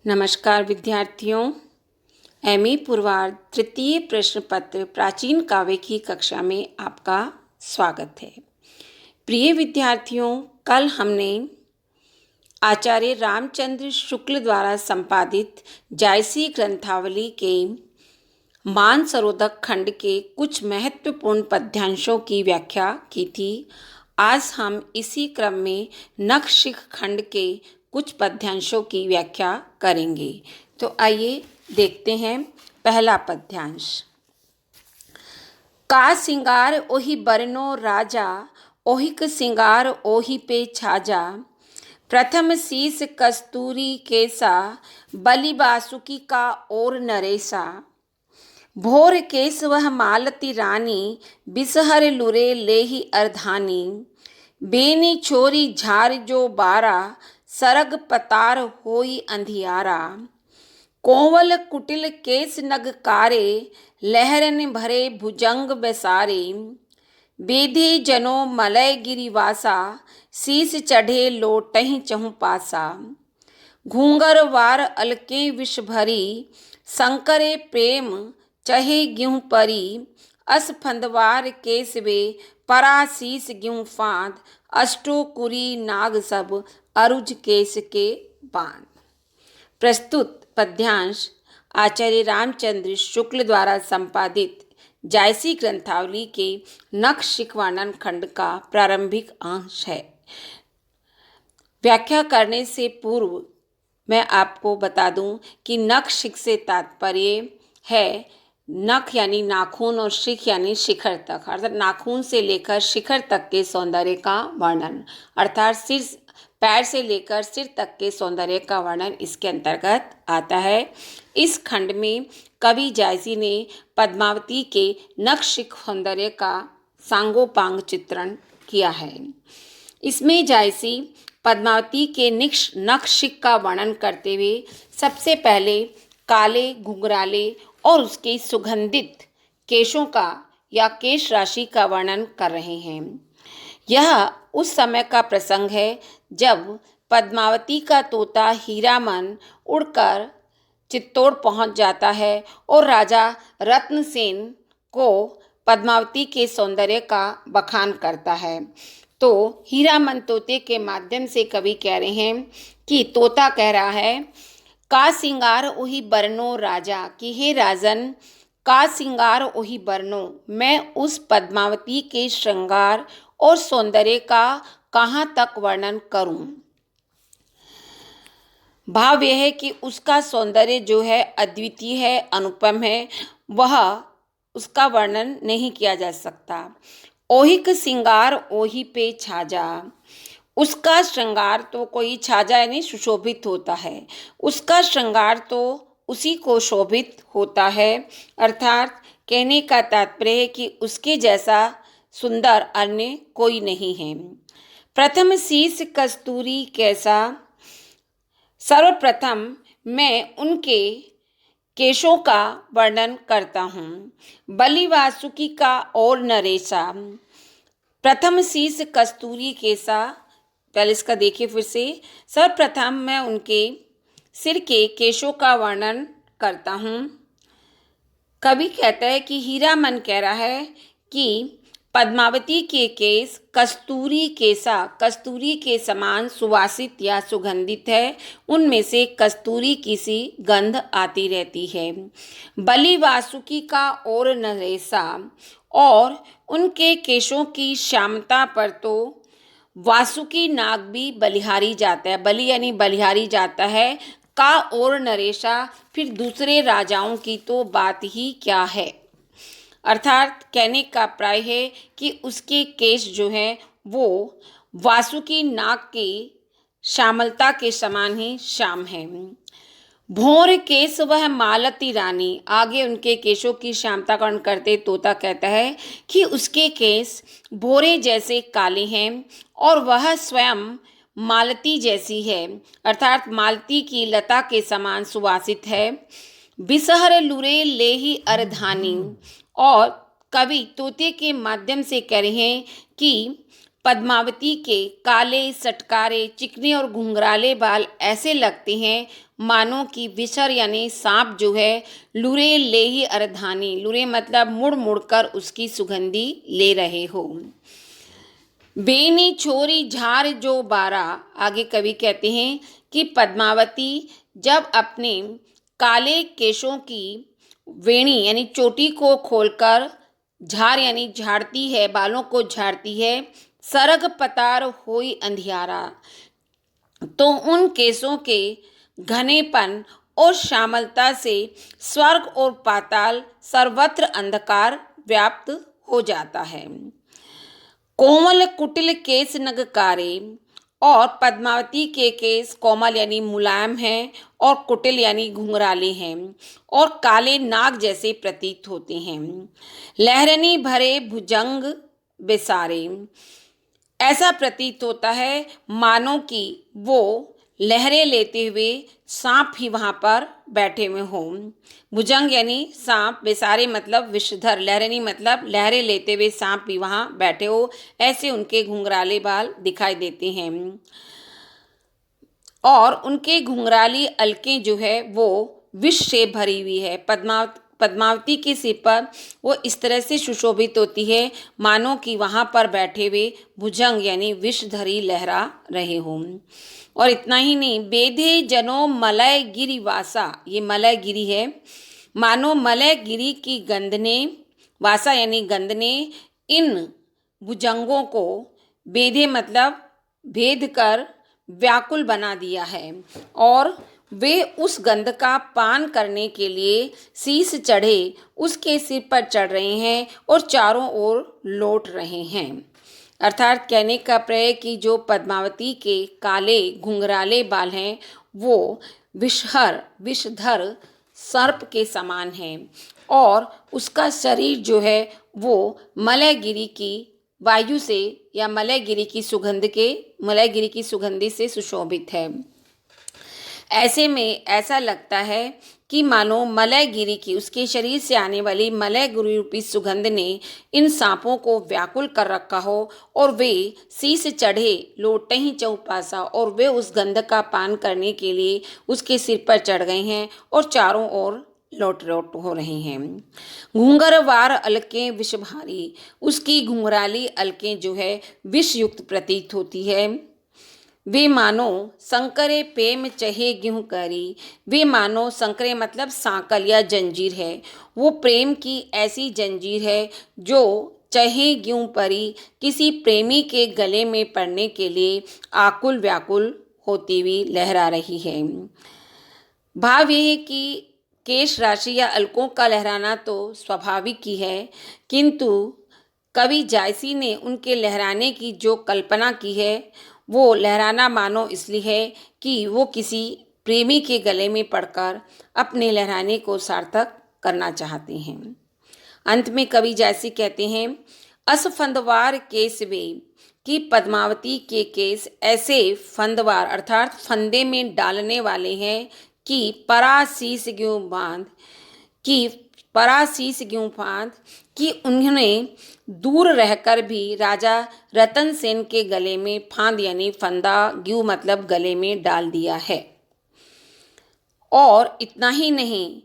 नमस्कार विद्यार्थियों। एमए पूर्वार्ध तृतीय प्रश्न पत्र प्राचीन काव्य की कक्षा में आपका स्वागत है। प्रिय विद्यार्थियों, कल हमने आचार्य रामचंद्र शुक्ल द्वारा संपादित जायसी ग्रंथावली के मानसरोधक खंड के कुछ महत्वपूर्ण पद्यांशों की व्याख्या की थी। आज हम इसी क्रम में नखशिख खंड के कुछ पद्यांशों की व्याख्या करेंगे। तो आइए देखते हैं। पहला पद्यांश। का सिंगार ओहि बरनो राजा, ओहिक सिंगार ओहि पे छाजा। प्रथम शीस कस्तूरी केसा, बलि बासुकी का और नरेसा। भोर केस वह मालती रानी, बिसहर लुरे लेहि अर्धानी। बेनी छोरी झार जो बारा, सरग पतार होई अंधियारा। कोवल कुटिल केस नग कारे, लहरन भरे भुजंग बेसारे। बेधे जनो मलय गिरिवासा, शीस चढ़े लोटहि चहु पासा। घूंगर वार अलके विष भरी, शंकरे प्रेम चहे गिहु परी। अस फंदवार केसवे, पराशीस गिहु फांद। अष्टो कुरी नाग सब, अरुज केस के बांध। प्रस्तुत पद्यांश आचार्य रामचंद्र शुक्ल द्वारा संपादित जायसी ग्रंथावली के नखशिख वर्णन खंड का प्रारंभिक अंश है। व्याख्या करने से पूर्व मैं आपको बता दूं कि नखशिख से तात्पर्य है नख यानी नाखून और शिख यानी शिखर तक, अर्थात नाखून से लेकर शिखर तक के सौंदर्य का वर्णन, अर्थात सिर पैर से लेकर सिर तक के सौंदर्य का वर्णन इसके अंतर्गत आता है। इस खंड में कवि जायसी ने पद्मावती के नखशिख सौंदर्य का सांगोपांग चित्रण किया है। इसमें जायसी पद्मावती के नखशिख का वर्णन करते हुए सबसे पहले काले घुंघराले और उसके सुगंधित केशों का या केश राशि का वर्णन कर रहे हैं। यह उस समय का प्रसंग है जब पद्मावती का तोता हीरामन उड़कर चित्तौड़ पहुंच जाता है और राजा रत्नसेन को पद्मावती के सौंदर्य का बखान करता है। तो हीरामन तोते के माध्यम से कवि कह रहे हैं कि तोता कह रहा है, का सिंगार ओहि बरनो राजा, कि हे राजन, का सिंगार ओहि बरनो, मैं उस पद्मावती के श्रृंगार और सौंदर्य का कहाँ तक वर्णन करूं। भाव यह है कि उसका सौंदर्य जो है अद्वितीय है, अनुपम है, वह उसका वर्णन नहीं किया जा सकता। ओहिक सिंगार ओहि पे छाजा, उसका श्रृंगार तो कोई छाजा यानी सुशोभित होता है, उसका श्रृंगार तो उसी को शोभित होता है। अर्थात कहने का तात्पर्य है कि उसके जैसा सुंदर अन्य कोई नहीं है। प्रथम शीस कस्तूरी कैसा, सर्वप्रथम मैं उनके केशों का वर्णन करता हूँ। बलि वासुकी का और नरेसा। प्रथम शीस कस्तूरी केसा, पहले इसका देखिए फिर से। सर्वप्रथम मैं उनके सिर के केशों का वर्णन करता हूँ। कवि कहता है कि हीरामन कह रहा है कि पद्मावती के केस कस्तूरी केसा, कस्तूरी के समान सुवासित या सुगंधित है, उनमें से कस्तूरी की सी गंध आती रहती है। बलि वासुकी का और नरेसा, और उनके केशों की श्यामता पर तो वासुकी नाग भी बलिहारी जाता है, बलि यानी बलिहारी जाता है। का और नरेशा, फिर दूसरे राजाओं की तो बात ही क्या है। अर्थात कहने का प्राय है कि उसके केश जो है वो वासुकी नाग की श्यामलता के समान ही श्याम है। भोर केस वह मालती रानी, आगे उनके केशों की श्यामता का वर्णन करते तोता कहता है कि उसके केस भोरे जैसे काले हैं और वह स्वयं मालती जैसी है, अर्थात मालती की लता के समान सुवासित है। बिसहर लुरे लेहि अर्धानी, और कवि तोते के माध्यम से कह रहे हैं कि पद्मावती के काले सटकारे चिकने और घुंघराले बाल ऐसे लगते हैं मानो कि विषर यानी सांप जो है लुरे ले ही अरधानी, लुरे मतलब मुड़ मुड़ कर उसकी सुगंधी ले रहे हो। बेनी छोरी झार जो बारा, आगे कवि कहते हैं कि पद्मावती जब अपने काले केशों की वेणी यानी चोटी को खोलकर झार यानी झाड़ती है, बालों को झाड़ती है, सरग पतार होई अंधियारा, तो उन केसों के घनेपन और श्यामलता से स्वर्ग और पाताल सर्वत्र अंधकार व्याप्त हो जाता है। कोमल कुटिल केस नगकारे, और पद्मावती के केस कोमल यानी मुलायम हैं और कुटिल यानी घुंघराले हैं और काले नाग जैसे प्रतीत होते हैं। लहरनी भरे भुजंग बेसारे, ऐसा प्रतीत होता है मानो कि वो लहरें लेते हुए सांप ही वहाँ पर बैठे हुए हों। भुजंग यानी सांप, बेसारे मतलब विषधर, लहरनी मतलब लहरें लेते हुए सांप भी वहाँ बैठे हो, ऐसे उनके घुंघराले बाल दिखाई देते हैं। और उनके घुंघराली अलकें जो है वो विष से भरी हुई है। पद्मावती के सिर पर वो इस तरह से सुशोभित होती है मानो कि वहाँ पर बैठे हुए भुजंग यानी विषधरी लहरा रहे हों। और इतना ही नहीं, बेधे जनो मलय गिरिवासा, ये मलय गिरी है, मानो मलय गिरी की गंध ने, वासा यानी गंध ने इन भुजंगों को बेधे मतलब भेद कर व्याकुल बना दिया है और वे उस गंध का पान करने के लिए शीश चढ़े उसके सिर पर चढ़ रहे हैं और चारों ओर लौट रहे हैं। अर्थात कहने का प्रय कि जो पद्मावती के काले घुंघराले बाल हैं वो विषधर सर्प के समान हैं और उसका शरीर जो है वो मलयगिरी की वायु से या मलयगिरी की सुगंधि से सुशोभित है। ऐसे में ऐसा लगता है कि मानो मलयगिरी की, उसके शरीर से आने वाली मलयगिरी रूपी सुगंध ने इन सांपों को व्याकुल कर रखा हो और वे शीश चढ़े लौटे ही चौपासा और वे उस गंध का पान करने के लिए उसके सिर पर चढ़ गए हैं और चारों ओर लौट लौट हो रहे हैं। घूंघरवार अलकें विष भारी, उसकी घुंघराली अलकें जो है विष युक्त प्रतीत होती है। वे मानो संकरे प्रेम चहे ग्यूं करी, वे मानो संकरे मतलब सांकल या जंजीर है, वो प्रेम की ऐसी जंजीर है जो चहे ग्यूं परी, किसी प्रेमी के गले में पड़ने के लिए आकुल व्याकुल होती हुई लहरा रही है। भाव यह है कि केश राशि या अलकों का लहराना तो स्वाभाविक ही है, किंतु कवि जायसी ने उनके लहराने की जो कल्पना की है वो लहराना मानो इसलिए है कि वो किसी प्रेमी के गले में पड़कर अपने लहराने को सार्थक करना चाहते हैं। अंत में कवि जायसी कहते हैं, अस फंदवार केस वे, कि पद्मावती के केस ऐसे फंदवार अर्थात फंदे में डालने वाले हैं कि परासीस ग्यूं बांध, कि उन्होंने दूर रहकर भी राजा रतन सेन के गले में फांद यानी फंदा, ग्यू मतलब गले में डाल दिया है। और इतना ही नहीं,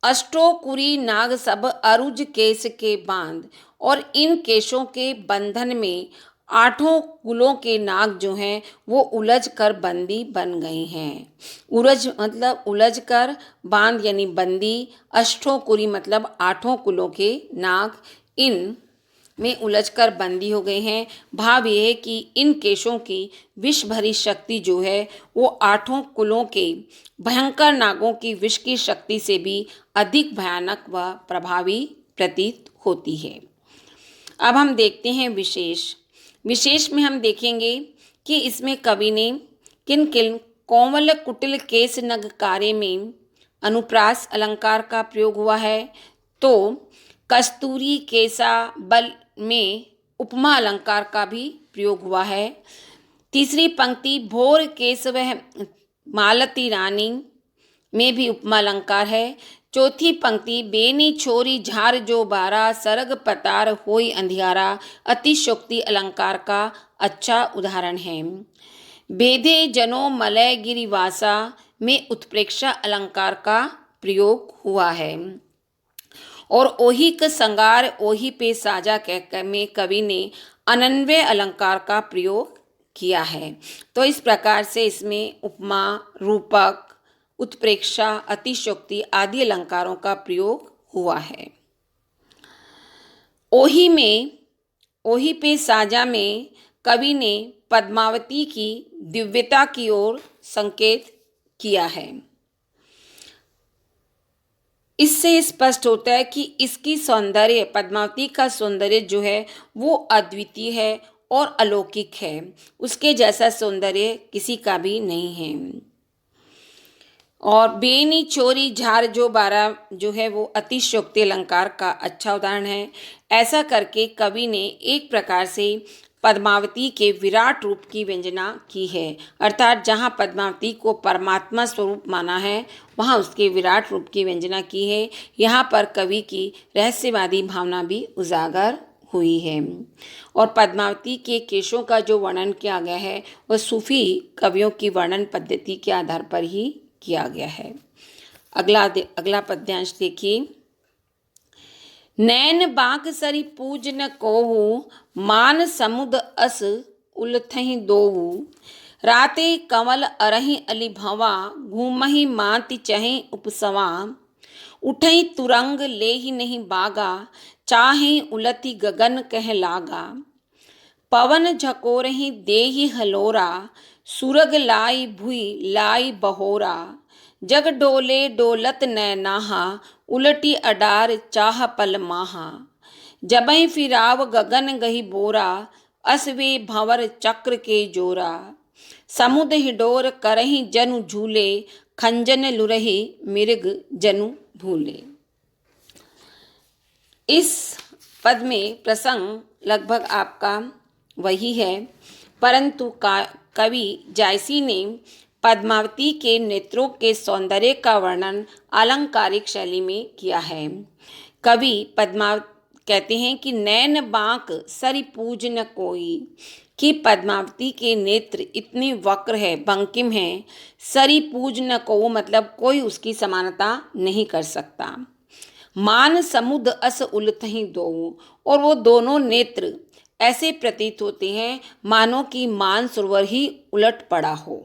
अष्टोकुरी नाग सब अरुज केस के बांध, और इन केशों के बंधन में 8 कुलों के नाग जो हैं वो उलझ कर बंदी बन गए हैं। उलझ मतलब उलझ कर, बांध यानी बंदी, अष्टोकुरी मतलब 8 कुलों के नाग इन में उलझकर बंदी हो गए हैं। भाव यह है कि इन केशों की विष भरी शक्ति जो है वो 8 कुलों के भयंकर नागों की विष की शक्ति से भी अधिक भयानक व प्रभावी प्रतीत होती है। अब हम देखते हैं विशेष में हम देखेंगे कि इसमें कवि ने किन किन कोमल कुटिल केस नगकारे में अनुप्रास अलंकार का प्रयोग हुआ है। तो कस्तूरी केसा बल में उपमा अलंकार का भी प्रयोग हुआ है। तीसरी पंक्ति भोर केसव मालती रानी में भी उपमा अलंकार है। चौथी पंक्ति बेनी छोरी झार जो बारा सरग पतार होई अंधियारा अतिशोक्ति अलंकार का अच्छा उदाहरण है। बेधे जनो मलय गिरिवासा में उत्प्रेक्षा अलंकार का प्रयोग हुआ है। और ओही क संगार ओही पे साजा कहकर में कवि ने अनन्वय अलंकार का प्रयोग किया है। तो इस प्रकार से इसमें उपमा, रूपक, उत्प्रेक्षा, अतिशयोक्ति आदि अलंकारों का प्रयोग हुआ है। ओही पे साजा में कवि ने पद्मावती की दिव्यता की ओर संकेत किया है। इससे स्पष्ट होता है कि इसकी सौंदर्य, पद्मावती का सौंदर्य जो है वो अद्वितीय है और अलौकिक है। उसके जैसा सौंदर्य किसी का भी नहीं है। और बेनी चोरी झार जो बारा जो है वो अतिशयोक्ति अलंकार का अच्छा उदाहरण है। ऐसा करके कवि ने एक प्रकार से पद्मावती के विराट रूप की व्यंजना की है, अर्थात जहाँ पद्मावती को परमात्मा स्वरूप माना है वहाँ उसके विराट रूप की व्यंजना की है। यहाँ पर कवि की रहस्यवादी भावना भी उजागर हुई है। और पद्मावती के केशों का जो वर्णन किया गया है वह सूफी कवियों की वर्णन पद्धति के आधार पर ही किया गया है। अगला पद्यांश देखिए। नैन बांक सरी पूज न कोहू मान समुद अस उलथही दोहू राते कंवल अरही अली भवा घूमही माति चहे उपसवा उठई तुरंग लेहि नहीं बागा चाहे उलथी गगन कह लागा पवन झकोरही देहि हलोरा सुरग लाई भुई लाई बहोरा जग डोले डोलत नैनाहा उलटी अडार चाह पल माहा जबई फिराव गगन गही बोरा असवे भंवर चक्र के जोरा समुद हिडोर करही जनु झूले खंजन लुरही मृग जनु भूले। इस पद में प्रसंग लगभग आपका वही है, परंतु कवि जायसी ने पद्मावती के नेत्रों के सौंदर्य का वर्णन अलंकारिक शैली में किया है। कवि कहते हैं कि नैन बांक सरि पूज न कोई, कि पद्मावती के नेत्र इतने वक्र है, बंकिम है। सरि पूज न को मतलब कोई उसकी समानता नहीं कर सकता। मान समुद अस उलथही दो, और वो दोनों नेत्र ऐसे प्रतीत होते हैं मानो कि मान सरोवर ही उलट पड़ा हो,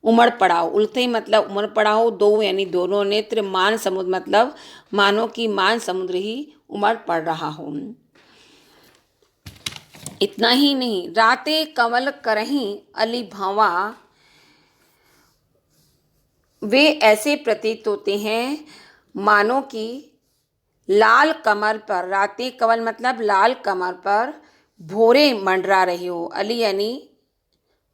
उमड़ पड़ा हो। उलथे मतलब उमड़ पड़ा हो, दो यानी दोनों नेत्र, मान समुद्र मतलब मानो कि मान समुद्र ही उमड़ पड़ रहा हो। इतना ही नहीं, राते कंवल करही अली भावा, वे ऐसे प्रतीत होते हैं मानो कि लाल कमल पर, राते कंवल मतलब लाल कमल पर भोरे मंडरा रही हो। अली यानी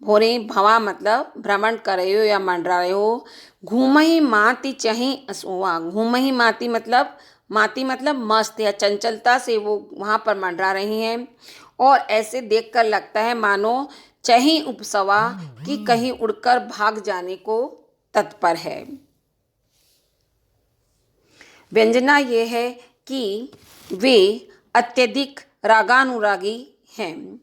भोरे, भवा मतलब भ्रमण कर रहे हो या मंडरा रहे हो। घूमही माती चही असुआ, घूमही माती मतलब मस्त या चंचलता से वो वहाँ पर मंडरा रही हैं। और ऐसे देखकर लगता है मानो चही उपसवा, कि कहीं उड़कर भाग जाने को तत्पर है। व्यंजना ये है कि वे अत्यधिक रागानुरागी हैं।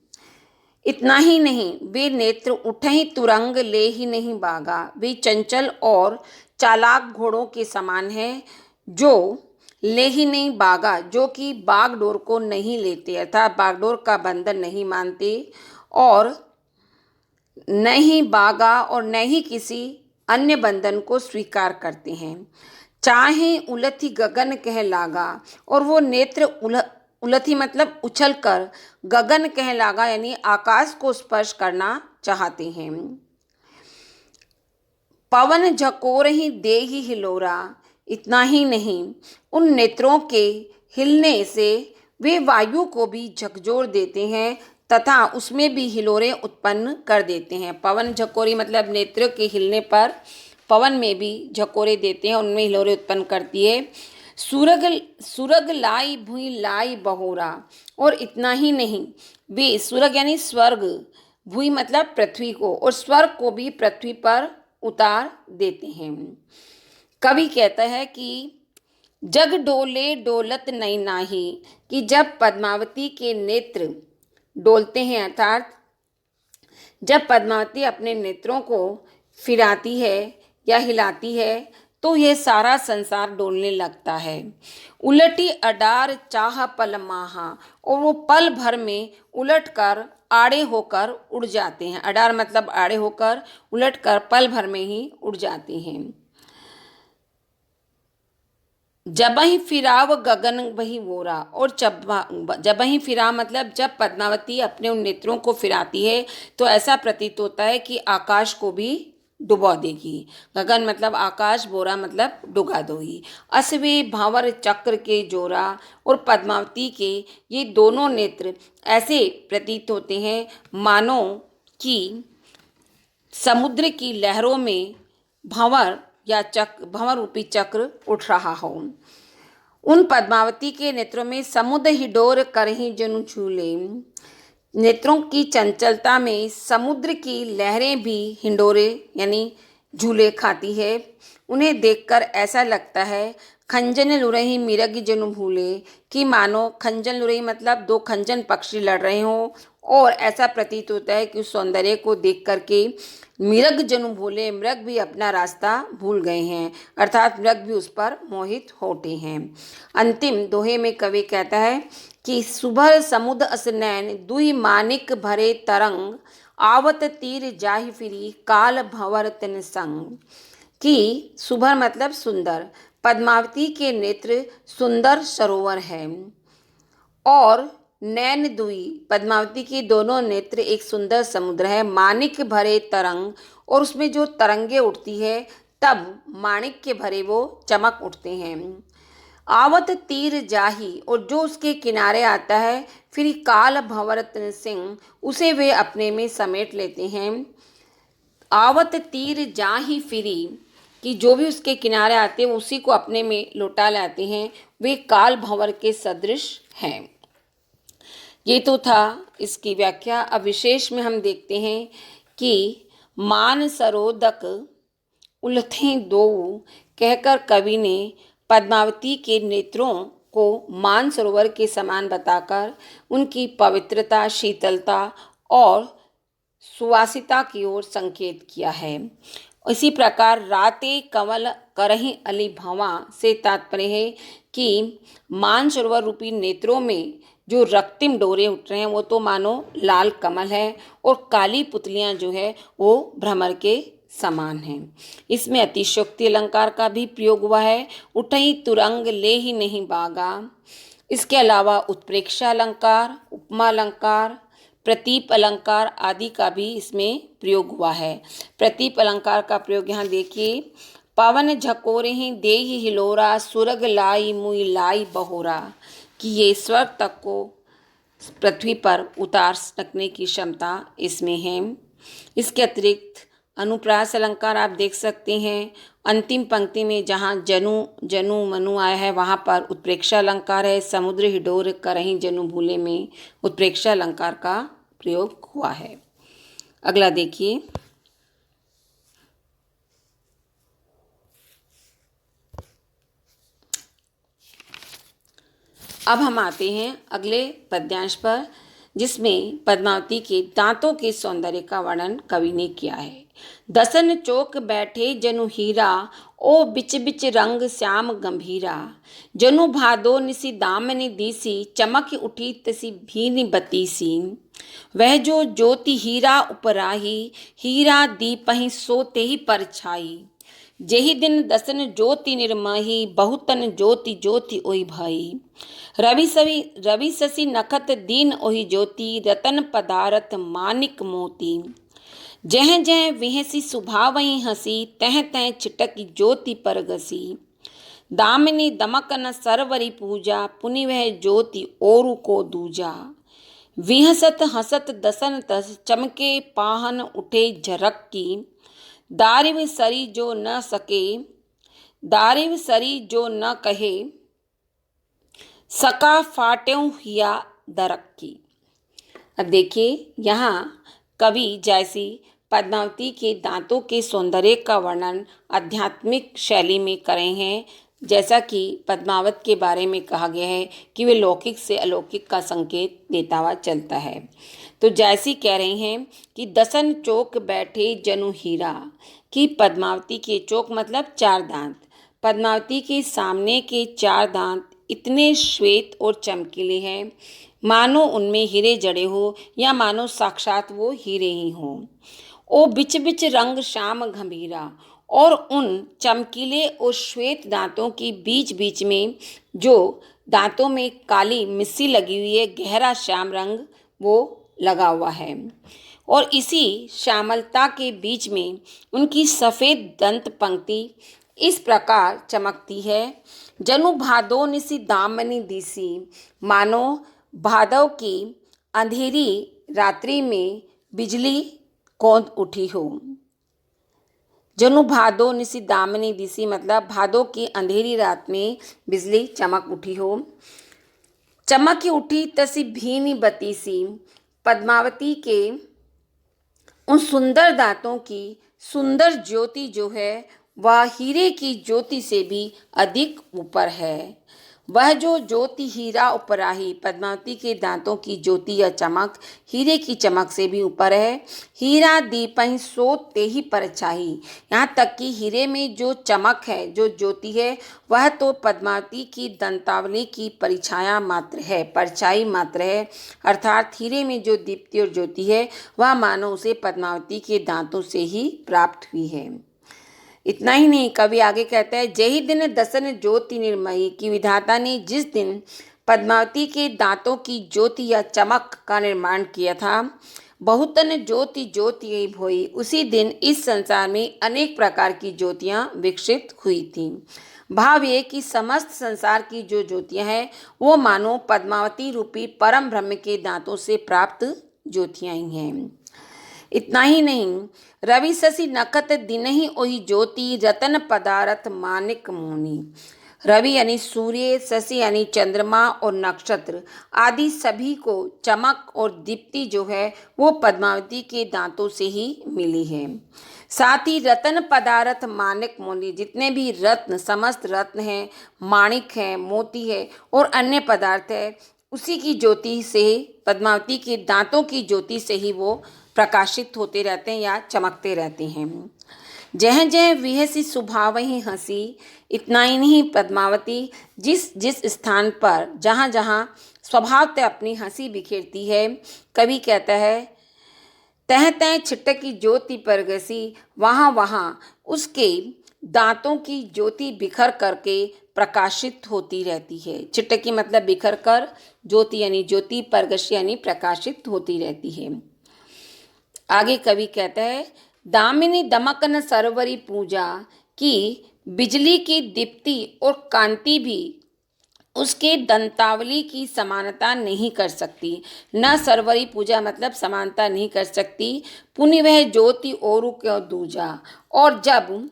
इतना ही नहीं, वे नेत्र उठही तुरंग ले ही नहीं बागा, वे चंचल और चालाक घोड़ों के समान हैं जो ले ही नहीं बागा, जो कि बागडोर को नहीं लेते, अर्थात बागडोर का बंधन नहीं मानते, और न ही बागा और न ही किसी अन्य बंधन को स्वीकार करते हैं। चाहे उलथी गगन कह लागा, और वो नेत्र उलथी मतलब उछलकर गगन कह लागा यानी आकाश को स्पर्श करना चाहते हैं। पवन झकोर ही दे ही हिलोरा, इतना ही नहीं, उन नेत्रों के हिलने से वे वायु को भी झकझोर देते हैं तथा उसमें भी हिलोरे उत्पन्न कर देते हैं। पवन झकोरी मतलब नेत्रों के हिलने पर पवन में भी झकोरे देते हैं, उनमें हिलोरे उत्पन्न करती है। सुरग लाई भुई लाई बहोरा, और इतना ही नहीं, वे सुरग यानी स्वर्ग, भुई मतलब पृथ्वी को, और स्वर्ग को भी पृथ्वी पर उतार देते हैं। कवि कहता है कि जग डोले डोलत नहीं नाही, कि जब पद्मावती के नेत्र डोलते हैं, अर्थात जब पद्मावती अपने नेत्रों को फिराती है या हिलाती है तो यह सारा संसार डोलने लगता है। उलटी अडार चाह पल माहा, और वो पल भर में उलट कर आड़े होकर उड़ जाते हैं। अडार मतलब आड़े होकर, उलट कर पल भर में ही उड़ जाते हैं। जबहि फिराव गगन वही वोरा, और जबहि फिरा मतलब जब पद्मावती अपने उन नेत्रों को फिराती है तो ऐसा प्रतीत होता है कि आकाश को भी डुबा देगी। गगन मतलब आकाश, बोरा मतलब डुगा दोगी। असवे भावर चक्र के जोरा, और पद्मावती के ये दोनों नेत्र ऐसे प्रतीत होते हैं मानो कि समुद्र की लहरों में भंवर या भंवर रूपी चक्र उठ रहा हो। उन पद्मावती के नेत्रों में समुद्र हिडोर करही जनु झूले, नेत्रों की चंचलता में समुद्र की लहरें भी हिंडोरे यानी झूले खाती है। उन्हें देखकर ऐसा लगता है खंजन लुरही मिरग जनु भूले, कि मानो खंजन लुरही मतलब दो खंजन पक्षी लड़ रहे हों, और ऐसा प्रतीत होता है कि उस सौंदर्य को देख करके मृग जनु भूले, मृग भी अपना रास्ता भूल गए हैं, अर्थात मृग भी उस पर मोहित होते हैं। अंतिम दोहे में कवि कहता है कि सुभर समुद्र असनैन दुई मानिक भरे तरंग, आवत तीर जाहि फिरी काल भंवर तिन संग, कि सुभर मतलब सुंदर, पद्मावती के नेत्र सुंदर सरोवर है, और नैन दुई पद्मावती के दोनों नेत्र एक सुंदर समुद्र है। माणिक भरे तरंग, और उसमें जो तरंगे उठती है तब माणिक के भरे वो चमक उठते हैं। आवत तीर जाही, और जो उसके किनारे आता है फिर काल भंवर सिंह, उसे वे अपने में समेट लेते हैं। आवत तीर जाही फिरी, कि जो भी उसके किनारे आते हैं उसी को अपने में लौटा लाते हैं, वे काल भंवर के सदृश हैं। ये तो था इसकी व्याख्या। अब विशेष में हम देखते हैं कि मान सरोदक उलथें दो, कहकर कवि ने पद्मावती के नेत्रों को मान सरोवर के समान बताकर उनकी पवित्रता, शीतलता और सुवासिता की ओर संकेत किया है। इसी प्रकार राते कमल करहि अली भंवा से तात्पर्य है कि मानसरोवर रूपी नेत्रों में जो रक्तिम डोरे उठ रहे हैं वो तो मानो लाल कमल है, और काली पुतलियां जो है वो भ्रमर के समान हैं। इसमें अतिशयोक्ति अलंकार का भी प्रयोग हुआ है। उठई तुरंग ले ही नहीं बागा। इसके अलावा उत्प्रेक्षा अलंकार, उपमा अलंकार, प्रतीप अलंकार आदि का भी इसमें प्रयोग हुआ है। प्रतीप अलंकार का प्रयोग यहाँ देखिए, पवन झकोरे ही दे ही हिलोरा, सुरग लाई मुई लाई बहोरा, कि ये स्वर्ग तक को पृथ्वी पर उतार सकने की क्षमता इसमें है। इसके अतिरिक्त अनुप्रास अलंकार आप देख सकते हैं। अंतिम पंक्ति में जहाँ जनु जनु मनु आया है वहाँ पर उत्प्रेक्षा अलंकार है। समुद्र हिडोर करहीं जनु भूले में उत्प्रेक्षा अलंकार का प्रयोग हुआ है। अगला देखिए, अब हम आते हैं अगले पद्यांश पर, जिसमें पद्मावती के दांतों के सौंदर्य का वर्णन कवि ने किया है। दसन चौक बैठे जनु हीरा, ओ बिच बिच रंग श्याम गंभीरा, जनु भादो निसी दामनी दीसी, चमक उठी तसी भीनी बतीसी, वह जो ज्योति हीरा उपराही, हीरा दीपहि सोते ही परछाई, जेहि दिन दसन ज्योति निर्मही, बहुतन ज्योति ज्योति ओहि भाई, रवि शशि नखत दीन ओहि ज्योति, रतन पदारथ मानिक मोती, जह जह विहसी सुभावई हसी, तह तह छिटक ज्योति पर घसी, दामिनी दमकन सरवरी पूजा, पुनि वह ज्योति ओरु को दूजा, विहसत हसत दसन तस, चमके पाहन उठे झरक की, दारिव सरी जो न सके, दारिव सरी जो न कहे, सका फाट्यों हिया दरक की। अब देखिए यहाँ कवि जैसी पद्मावती के दांतों के सौंदर्य का वर्णन आध्यात्मिक शैली में करे हैं। जैसा कि पद्मावत के बारे में कहा गया है कि वे लौकिक से अलौकिक का संकेत देता हुआ चलता है। तो जैसी कह रही हैं कि दसन चौक बैठे जनु हीरा, कि पद्मावती के चौक मतलब चार दांत, पद्मावती के सामने के चार दांत इतने श्वेत और चमकीले हैं मानो उनमें हीरे जड़े हो, या मानो साक्षात वो हीरे ही हों। ओ बिच बिच रंग श्याम गंभीरा, और उन चमकीले और श्वेत दांतों के बीच बीच में जो दांतों में काली मिस्सी लगी हुई है, गहरा श्याम रंग वो लगा हुआ है। और इसी श्यामलता के बीच में उनकी सफ़ेद दंत पंक्ति इस प्रकार चमकती है, जनु भादो निसी दामनी दिसी, मानो भादव की अंधेरी रात्रि में बिजली कौंध उठी हो। जनु भादो निसी दामनी दिसी मतलब भादो की अंधेरी रात में बिजली चमक उठी हो। चमक उठी तसी भीनी बतीसी, पद्मावती के उन सुंदर दांतों की सुंदर ज्योति जो है वह हीरे की ज्योति से भी अधिक ऊपर है। वह जो ज्योति हीरा उपराही, पद्मावती के दांतों की ज्योति या चमक हीरे की चमक से भी ऊपर है। हीरा दीपहि सो तेहि परछाई, यहाँ तक कि हीरे में जो चमक है, जो ज्योति है, वह तो पद्मावती की दंतावली की परिछाया मात्र है, परछाई मात्र है। अर्थात हीरे में जो दीप्ति और ज्योति है वह मानो उसे पद्मावती के दांतों से ही प्राप्त हुई है। इतना ही नहीं, कवि आगे कहता है, जही दिन दसन ज्योति निर्मयी, की विधाता ने जिस दिन पद्मावती के दांतों की ज्योति या चमक का निर्माण किया था, बहुतन ज्योति ज्योति भोई, उसी दिन इस संसार में अनेक प्रकार की ज्योतियाँ विकसित हुई थी। भाव ये कि समस्त संसार की जो ज्योतियाँ हैं वो मानो पद्मावती रूपी परम ब्रह्म के दांतों से प्राप्त ज्योतियाँ ही हैं। इतना ही नहीं, रवि शशि नखत दिन ही ओही ज्योति, रतन पदारथ मानिक मोनी। रवि यानी सूर्य, शशि यानी चंद्रमा और नक्षत्र आदि सभी को चमक और दीप्ति जो है वो पद्मावती के दांतों से ही मिली है। साथ ही रतन पदार्थ मानिक मोनी, जितने भी रत्न, समस्त रत्न हैं, माणिक हैं, मोती है और अन्य पदार्थ है, उसी की ज्योति से, पद्मावती के दांतों की ज्योति से ही वो प्रकाशित होते रहते हैं या चमकते रहते हैं। जह जह विहसी सुभावहि हंसी, इतना ही नहीं, पद्मावती जिस जिस स्थान पर जहाँ जहाँ स्वभावतः अपनी हंसी बिखेरती है, कवि कहता है, तह तह छिटकी ज्योति परगसी, वहाँ वहाँ उसके दांतों की ज्योति बिखर करके प्रकाशित होती रहती है। छिटकी मतलब बिखर कर, ज्योति यानी ज्योति, परगसी यानी प्रकाशित होती रहती है। आगे कवि कहता है, दामिनी दमकन सरवरी पूजा, की बिजली की दीप्ति और कांति भी उसके दंतावली की समानता नहीं कर सकती। न सरवरी पूजा मतलब समानता नहीं कर सकती। पुनि वह ज्योति औरु क्यों दूजा, और जब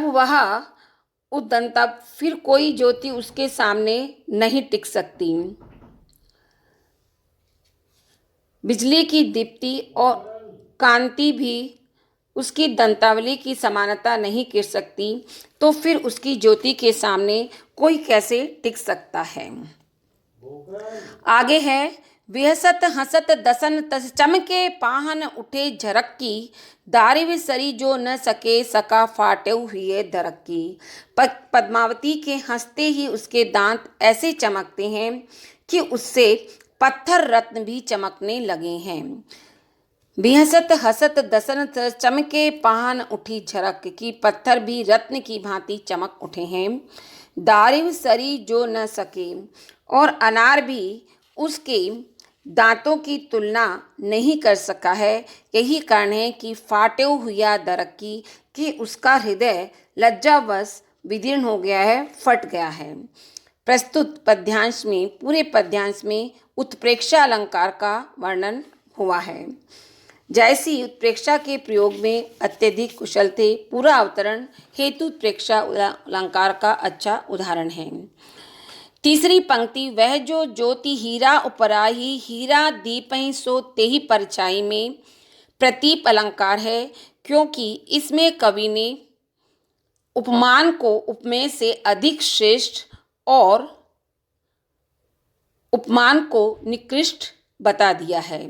वह उदंता, फिर कोई ज्योति उसके सामने नहीं टिक सकती। बिजली की दीप्ति और कांति भी उसकी दंतावली की समानता नहीं कर सकती, तो फिर उसकी ज्योति के सामने कोई कैसे टिक सकता है। आगे है, विहसत हसत दसन तस, चमके पाहन उठे झरक की, दारिव सरी जो न सके सका फाटे हुए दरक की। पद्मावती के हंसते ही उसके दांत ऐसे चमकते हैं कि उससे पत्थर रत्न भी चमकने लगे हैं। बिहसत हसत दसन चमके पाहन उठी झरक, की पत्थर भी रत्न की भांति चमक उठे हैं। दारिव सरी जो न सके, और अनार भी उसके दांतों की तुलना नहीं कर सका है। यही कारण है कि फाटे हुआ दरक की, कि उसका हृदय लज्जावश विदीर्ण हो गया है, फट गया है। प्रस्तुत पद्यांश में, पूरे पद्यांश में उत्प्रेक्षा अलंकार का वर्णन हुआ है। जैसी उत्प्रेक्षा के प्रयोग में अत्यधिक कुशल थे, पूरा अवतरण हेतु उत्प्रेक्षा अलंकार का अच्छा उदाहरण है। तीसरी पंक्ति, वह जो ज्योति हीरा उपराही, हीरा दीपहि सो तेहि परछाई में, प्रतीप अलंकार है, क्योंकि इसमें कवि ने उपमान को उपमेय से अधिक श्रेष्ठ और उपमान को निकृष्ट बता दिया है।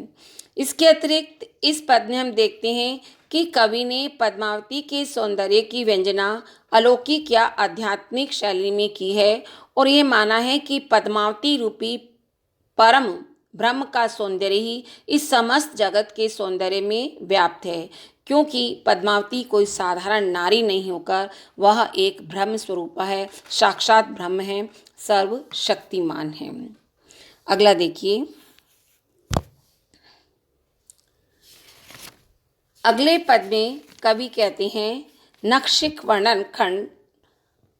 इसके अतिरिक्त इस पद में हम देखते हैं कि कवि ने पद्मावती के सौंदर्य की व्यंजना अलौकिक या आध्यात्मिक शैली में की है और ये माना है कि पद्मावती रूपी परम ब्रह्म का सौंदर्य ही इस समस्त जगत के सौंदर्य में व्याप्त है, क्योंकि पद्मावती कोई साधारण नारी नहीं होकर वह एक ब्रह्म स्वरूप है, साक्षात ब्रह्म है, सर्वशक्तिमान है। अगला देखिए, अगले पद में कवि कहते हैं नखशिख वर्णन खंड,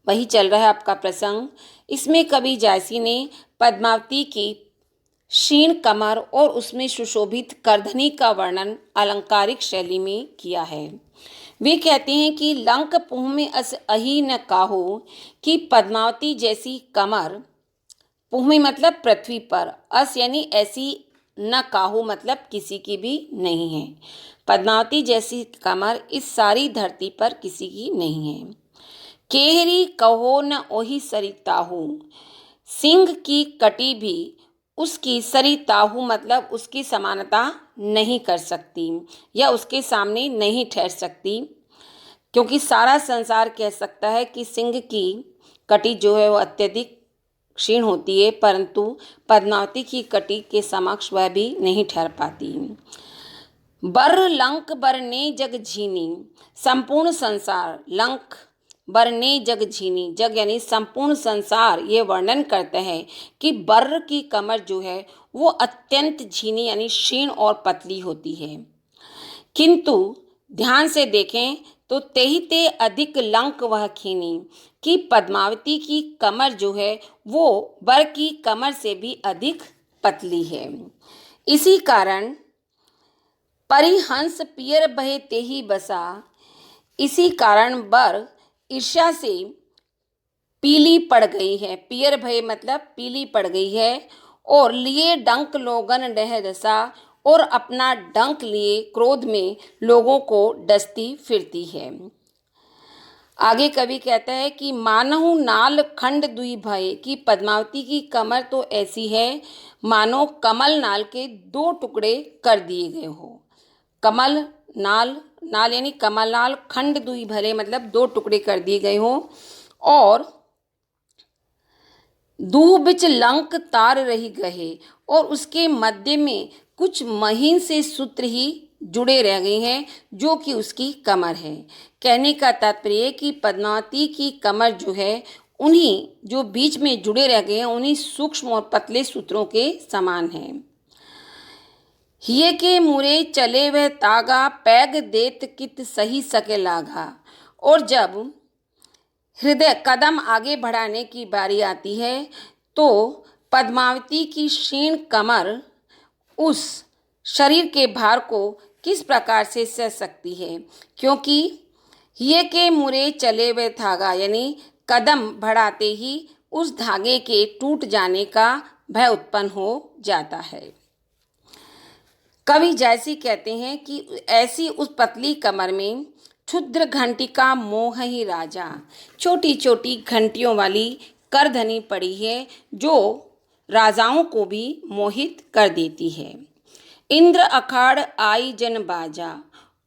वही चल रहा है आपका प्रसंग। इसमें कवि जायसी ने पद्मावती की क्षीण कमर और उसमें सुशोभित करधनी का वर्णन अलंकारिक शैली में किया है। वे कहते हैं कि लंक पुह में अस अही न काहो, कि पद्मावती जैसी कमर, पुह में मतलब पृथ्वी पर, अस यानी ऐसी, न काहो मतलब किसी की भी नहीं है। पद्मावती जैसी कमर इस सारी धरती पर किसी की नहीं है। केहरी कहो न ओही सरिताहू, सिंह की कटी भी उसकी सरिताहू मतलब उसकी समानता नहीं कर सकती या उसके सामने नहीं ठहर सकती, क्योंकि सारा संसार कह सकता है कि सिंह की कटी जो है वो अत्यधिक क्षीण होती है, परंतु पद्मावती की कटी के समक्ष वह भी नहीं ठहर पाती। बर लंक बरने जग झीनी, संपूर्ण संसार, लंक बरने जग झीनी, जग यानी संपूर्ण संसार ये वर्णन करते हैं कि बर की कमर जो है वो अत्यंत झीनी यानी क्षीण और पतली होती है, किंतु ध्यान से देखें तो तेहिते अधिक लंक वह खीनी, कि पद्मावती की कमर जो है वो बर की कमर से भी अधिक पतली है। इसी कारण परिहंस पियर बहे तेही बसा, इसी कारण बर ईर्ष्या से पीली पड़ गई है, पियर भय मतलब पीली पड़ गई है, और लिए डंक लोगन डह डसा, और अपना डंक लिए क्रोध में लोगों को डसती फिरती है। आगे कवि कहता है कि मानहु नाल खंड दुई भय, कि पद्मावती की कमर तो ऐसी है मानो कमल नाल के दो टुकड़े कर दिए गए हो। कमल नाल, नाल यानी कमल नाल, खंड दुई भले मतलब दो टुकड़े कर दिए गए हो, और दूह बिच लंक तार रही गहे, और उसके मध्य में कुछ महीन से सूत्र ही जुड़े रह गए हैं जो कि उसकी कमर है। कहने का तात्पर्य कि पद्मावती की कमर जो है उन्हीं जो बीच में जुड़े रह गए हैं उन्हीं सूक्ष्म और पतले सूत्रों के समान है। हिये के मुरे चले वह तागा, पैग देत कित सही सके लागा, और जब हृदय कदम आगे बढ़ाने की बारी आती है तो पद्मावती की क्षीण कमर उस शरीर के भार को किस प्रकार से सह सकती है, क्योंकि ये के मुरे चले हुए धागा यानी कदम बढ़ाते ही उस धागे के टूट जाने का भय उत्पन्न हो जाता है। कवि जायसी कहते हैं कि ऐसी उस पतली कमर में क्षुद्र घंटिका मोह ही राजा, छोटी छोटी घंटियों वाली करधनी पड़ी है जो राजाओं को भी मोहित कर देती है। इंद्र अखाड़ आई जन बाजा,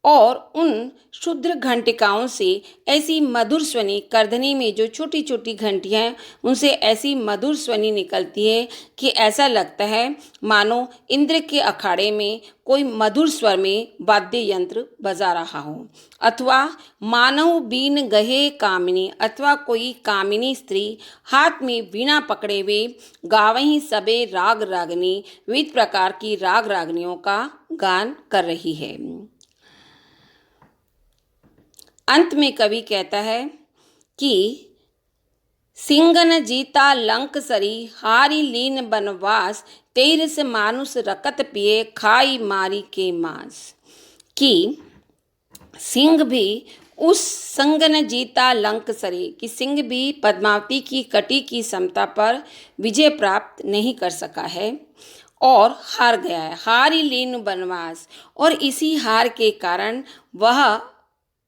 और उन क्षुद्र घंटिकाओं से ऐसी मधुर स्वनी, करधनी में जो छोटी छोटी घंटियां हैं उनसे ऐसी मधुर स्वनी निकलती है कि ऐसा लगता है मानो इंद्र के अखाड़े में कोई मधुर स्वर में वाद्य यंत्र बजा रहा हो, अथवा मानव बीन गहे कामिनी, अथवा कोई कामिनी स्त्री हाथ में वीणा पकड़े हुए गावहीं सबे राग रागनी, विविध प्रकार की राग रागनियों का गान कर रही है। अंत में कवि कहता है कि सिंगन जीता लंक सरी, हारी लीन बनवास, तेरस मानुष रकत पिए, खाई मारी के मांस, कि सिंह भी उस संगन जीता लंक सरी, कि सिंह भी पद्मावती की कटी की समता पर विजय प्राप्त नहीं कर सका है, और हार गया है। हारि लीन वनवास, और इसी हार के कारण वह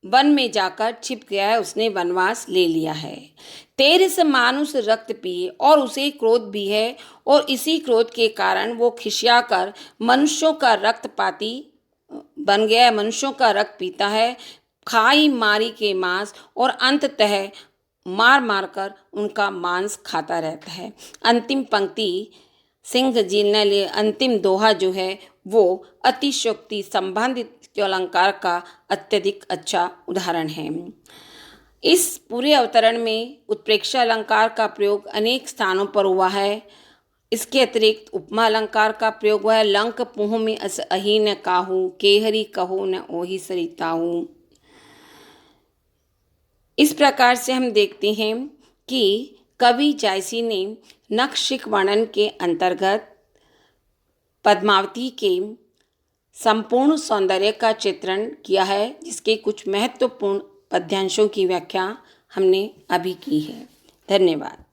वन में जाकर छिप गया है, उसने वनवास ले लिया है। तेरे से मानुष रक्त पिए, और उसे क्रोध भी है, और इसी क्रोध के कारण वो खिसियाकर मनुष्यों का रक्तपाती बन गया है, मनुष्यों का रक्त पीता है, खाई मारी के मांस, और अंततः मार मार कर उनका मांस खाता रहता है। अंतिम पंक्ति सिंह जी ने लिए अंतिम दोहा जो है वो अतिशयोक्ति संबंधित अलंकार का अत्यधिक अच्छा उदाहरण है। इस पूरे अवतरण में उत्प्रेक्षा अलंकार का प्रयोग अनेक स्थानों पर हुआ है। इसके अतिरिक्त उपमा अलंकार का प्रयोग हुआ है। लंक पुह में अस अही न काहू, केहरी कहो न ओही सरिताहू। इस प्रकार से हम देखते हैं कि कवि जायसी ने नखशिख वर्णन के अंतर्गत पद्मावती के संपूर्ण सौंदर्य का चित्रण किया है, जिसके कुछ महत्वपूर्ण पद्यांशों की व्याख्या हमने अभी की है। धन्यवाद।